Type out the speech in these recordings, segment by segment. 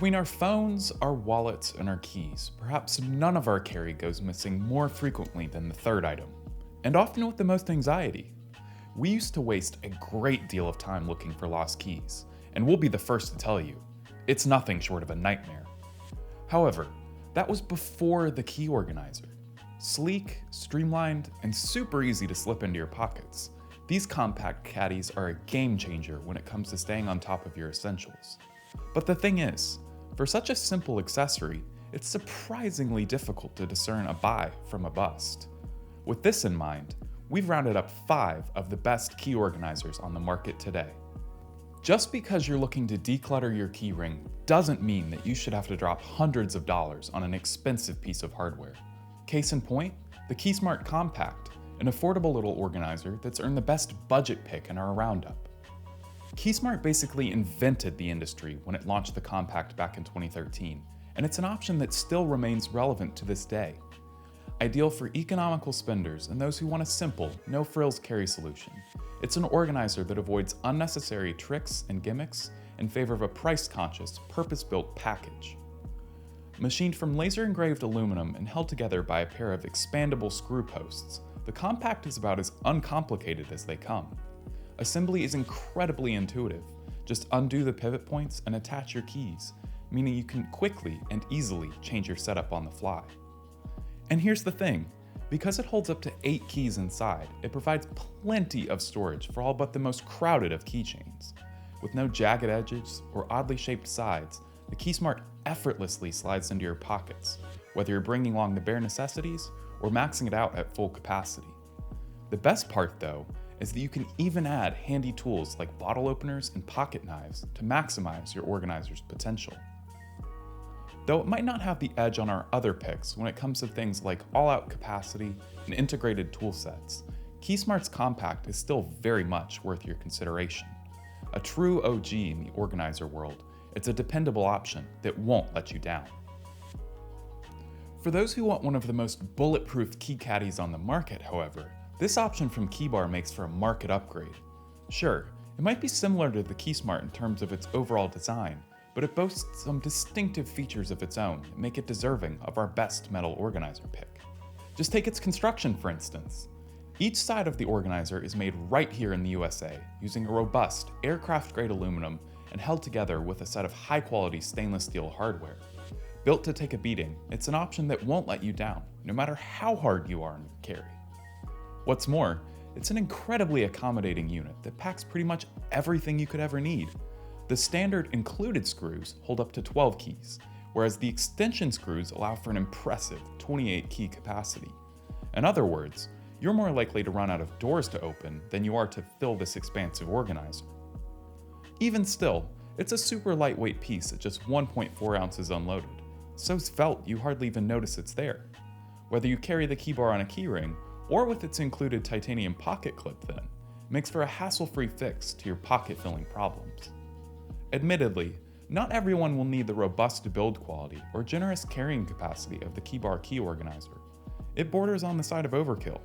Between our phones, our wallets, and our keys, perhaps none of our carry goes missing more frequently than the third item, and often with the most anxiety. We used to waste a great deal of time looking for lost keys, and we'll be the first to tell you, it's nothing short of a nightmare. However, that was before the key organizer. Sleek, streamlined, and super easy to slip into your pockets, these compact caddies are a game changer when it comes to staying on top of your essentials. But the thing is, for such a simple accessory, it's surprisingly difficult to discern a buy from a bust. With this in mind, we've rounded up 5 of the best key organizers on the market today. Just because you're looking to declutter your keyring doesn't mean that you should have to drop hundreds of dollars on an expensive piece of hardware. Case in point, the Keysmart Compact, an affordable little organizer that's earned the best budget pick in our roundup. Keysmart basically invented the industry when it launched the Compact back in 2013, and it's an option that still remains relevant to this day. Ideal for economical spenders and those who want a simple, no-frills carry solution, it's an organizer that avoids unnecessary tricks and gimmicks in favor of a price-conscious, purpose-built package. Machined from laser-engraved aluminum and held together by a pair of expandable screw posts, the Compact is about as uncomplicated as they come. Assembly is incredibly intuitive. Just undo the pivot points and attach your keys, meaning you can quickly and easily change your setup on the fly. And here's the thing, because it holds up to 8 keys inside, it provides plenty of storage for all but the most crowded of keychains. With no jagged edges or oddly shaped sides, the Keysmart effortlessly slides into your pockets, whether you're bringing along the bare necessities or maxing it out at full capacity. The best part, though, is that you can even add handy tools like bottle openers and pocket knives to maximize your organizer's potential. Though it might not have the edge on our other picks when it comes to things like all-out capacity and integrated tool sets, Keysmart's Compact is still very much worth your consideration. A true OG in the organizer world, it's a dependable option that won't let you down. For those who want one of the most bulletproof key caddies on the market, however, this option from KeyBar makes for a market upgrade. Sure, it might be similar to the Keysmart in terms of its overall design, but it boasts some distinctive features of its own that make it deserving of our best metal organizer pick. Just take its construction, for instance. Each side of the organizer is made right here in the USA, using a robust, aircraft-grade aluminum and held together with a set of high-quality stainless steel hardware. Built to take a beating, it's an option that won't let you down, no matter how hard you are in your carry. What's more, it's an incredibly accommodating unit that packs pretty much everything you could ever need. The standard included screws hold up to 12 keys, whereas the extension screws allow for an impressive 28 key capacity. In other words, you're more likely to run out of doors to open than you are to fill this expansive organizer. Even still, it's a super lightweight piece at just 1.4 ounces unloaded, so svelte you hardly even notice it's there. Whether you carry the KeyBar on a keyring, or with its included titanium pocket clip then, makes for a hassle-free fix to your pocket-filling problems. Admittedly, not everyone will need the robust build quality or generous carrying capacity of the KeyBar key organizer. It borders on the side of overkill.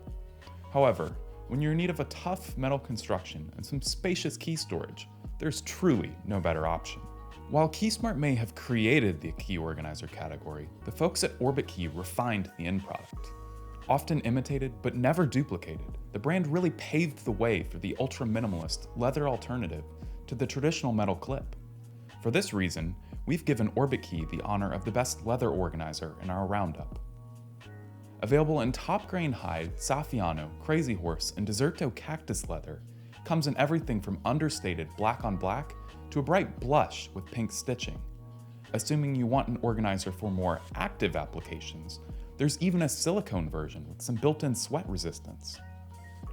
However, when you're in need of a tough metal construction and some spacious key storage, there's truly no better option. While Keysmart may have created the key organizer category, the folks at OrbitKey refined the end product. Often imitated but never duplicated, the brand really paved the way for the ultra-minimalist leather alternative to the traditional metal clip. For this reason, we've given OrbitKey the honor of the best leather organizer in our roundup. Available in top grain hide, Saffiano, Crazy Horse, and Deserto cactus leather, comes in everything from understated black on black to a bright blush with pink stitching. Assuming you want an organizer for more active applications, there's even a silicone version with some built-in sweat resistance.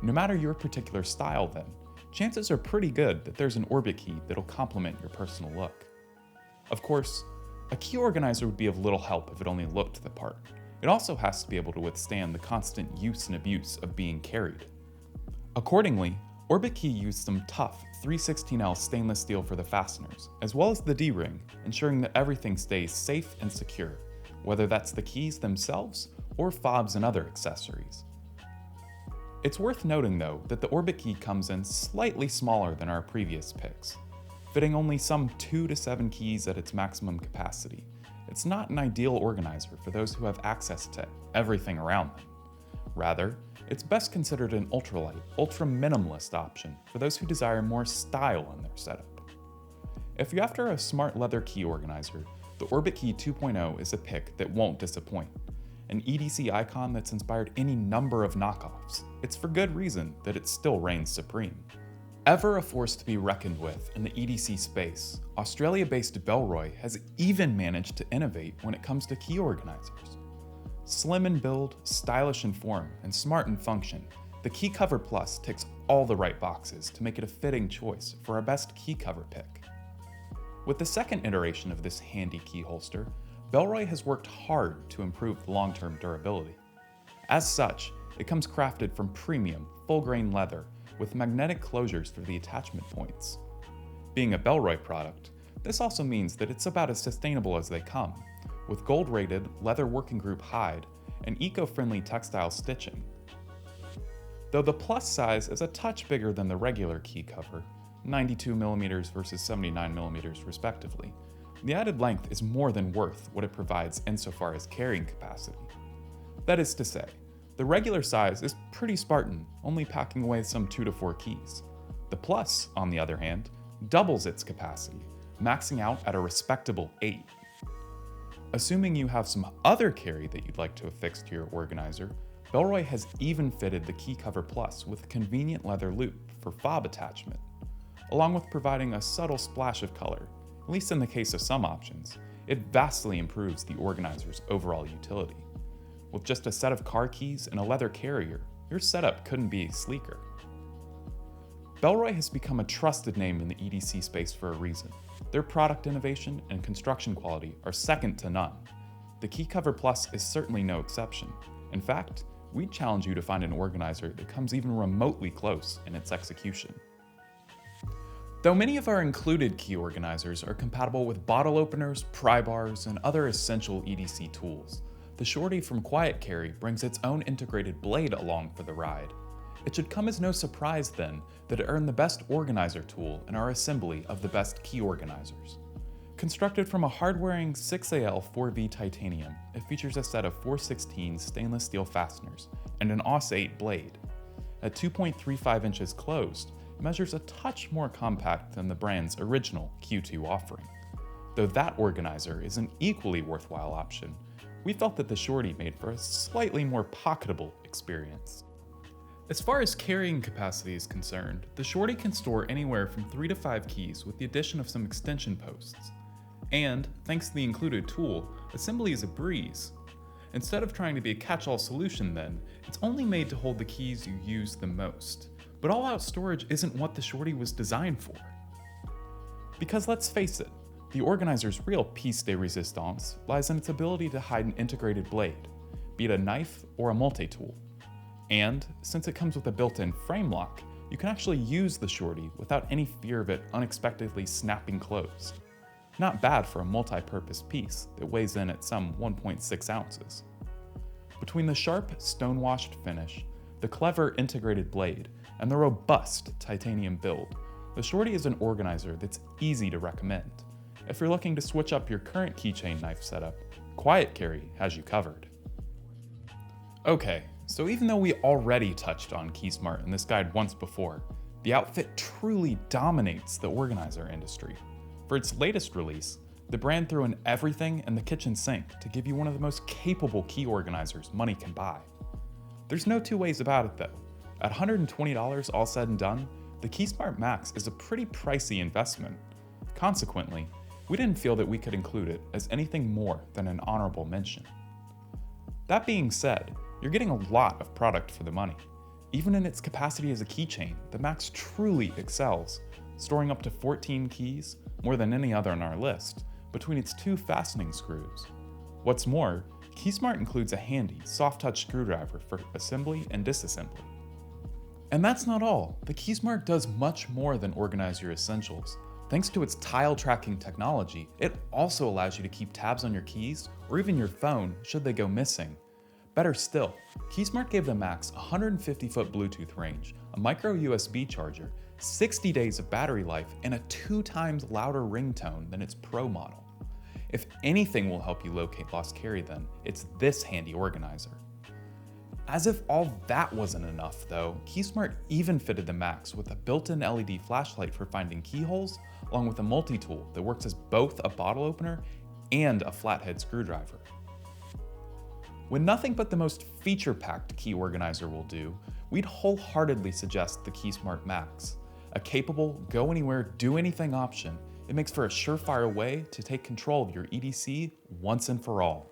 No matter your particular style then, chances are pretty good that there's an OrbitKey that'll complement your personal look. Of course, a key organizer would be of little help if it only looked the part. It also has to be able to withstand the constant use and abuse of being carried. Accordingly, OrbitKey used some tough 316L stainless steel for the fasteners, as well as the D-ring, ensuring that everything stays safe and secure, whether that's the keys themselves or fobs and other accessories. It's worth noting though that the OrbitKey comes in slightly smaller than our previous picks. fitting only some 2 to 7 keys at its maximum capacity. It's not an ideal organizer for those who have access to everything around them. Rather, it's best considered an ultralight, ultra-minimalist option for those who desire more style in their setup. If you're after a smart leather key organizer, the OrbitKey 2.0 is a pick that won't disappoint. An EDC icon that's inspired any number of knockoffs. It's for good reason that it still reigns supreme. Ever a force to be reckoned with in the EDC space, Australia-based Bellroy has even managed to innovate when it comes to key organizers. Slim in build, stylish in form, and smart in function, the Key Cover Plus ticks all the right boxes to make it a fitting choice for our best key cover pick. With the second iteration of this handy key holster, Bellroy has worked hard to improve the long-term durability. As such, it comes crafted from premium, full-grain leather with magnetic closures for the attachment points. Being a Bellroy product, this also means that it's about as sustainable as they come, with gold-rated leather working group hide and eco-friendly textile stitching. Though the plus size is a touch bigger than the regular key cover, 92mm versus 79mm respectively, the added length is more than worth what it provides insofar as carrying capacity. That is to say, the regular size is pretty Spartan, only packing away some 2 to 4 keys. The Plus, on the other hand, doubles its capacity, maxing out at a respectable 8. Assuming you have some other carry that you'd like to affix to your organizer, Bellroy has even fitted the Key Cover Plus with a convenient leather loop for fob attachment, along with providing a subtle splash of color. At least in the case of some options, it vastly improves the organizer's overall utility. With just a set of car keys and a leather carrier, your setup couldn't be sleeker. Bellroy has become a trusted name in the EDC space for a reason. Their product innovation and construction quality are second to none. The Key Cover Plus is certainly no exception. In fact, we'd challenge you to find an organizer that comes even remotely close in its execution. Though many of our included key organizers are compatible with bottle openers, pry bars, and other essential EDC tools, the Shorty from Quiet Carry brings its own integrated blade along for the ride. It should come as no surprise then that it earned the best organizer tool in our assembly of the best key organizers. Constructed from a hard-wearing 6AL 4V titanium, it features a set of 416 stainless steel fasteners and an AUS 8 blade. At 2.35 inches closed, it measures a touch more compact than the brand's original Q2 offering. Though that organizer is an equally worthwhile option, we felt that the Shorty made for a slightly more pocketable experience. As far as carrying capacity is concerned, the Shorty can store anywhere from 3 to 5 keys with the addition of some extension posts. And, thanks to the included tool, assembly is a breeze. Instead of trying to be a catch-all solution then, it's only made to hold the keys you use the most. But all-out storage isn't what the Shorty was designed for. Because let's face it, the organizer's real piece de resistance lies in its ability to hide an integrated blade, be it a knife or a multi-tool. And, since it comes with a built-in frame lock, you can actually use the Shorty without any fear of it unexpectedly snapping closed. Not bad for a multi-purpose piece that weighs in at some 1.6 ounces. Between the sharp, stone-washed finish, the clever integrated blade, and the robust titanium build, the Shorty is an organizer that's easy to recommend. If you're looking to switch up your current keychain knife setup, Quiet Carry has you covered. Okay, so even though we already touched on Keysmart in this guide once before, the outfit truly dominates the organizer industry. For its latest release, the brand threw in everything in the kitchen sink to give you one of the most capable key organizers money can buy. There's no two ways about it though. At $120 all said and done, the Keysmart Max is a pretty pricey investment. Consequently, we didn't feel that we could include it as anything more than an honorable mention. That being said, you're getting a lot of product for the money. Even in its capacity as a keychain, the Max truly excels, storing up to 14 keys, more than any other on our list, between its 2 fastening screws. What's more, Keysmart includes a handy, soft-touch screwdriver for assembly and disassembly. And that's not all. The Keysmart does much more than organize your essentials. Thanks to its tile tracking technology, it also allows you to keep tabs on your keys or even your phone should they go missing. Better still, Keysmart gave the Max a 150-foot Bluetooth range, a micro USB charger, 60 days of battery life, and a 2 times louder ringtone than its Pro model. If anything will help you locate lost carry then, it's this handy organizer. As if all that wasn't enough though, Keysmart even fitted the Max with a built-in LED flashlight for finding keyholes, along with a multi-tool that works as both a bottle opener and a flathead screwdriver. When nothing but the most feature-packed key organizer will do, we'd wholeheartedly suggest the Keysmart Max. A capable, go-anywhere, do-anything option, it makes for a surefire way to take control of your EDC once and for all.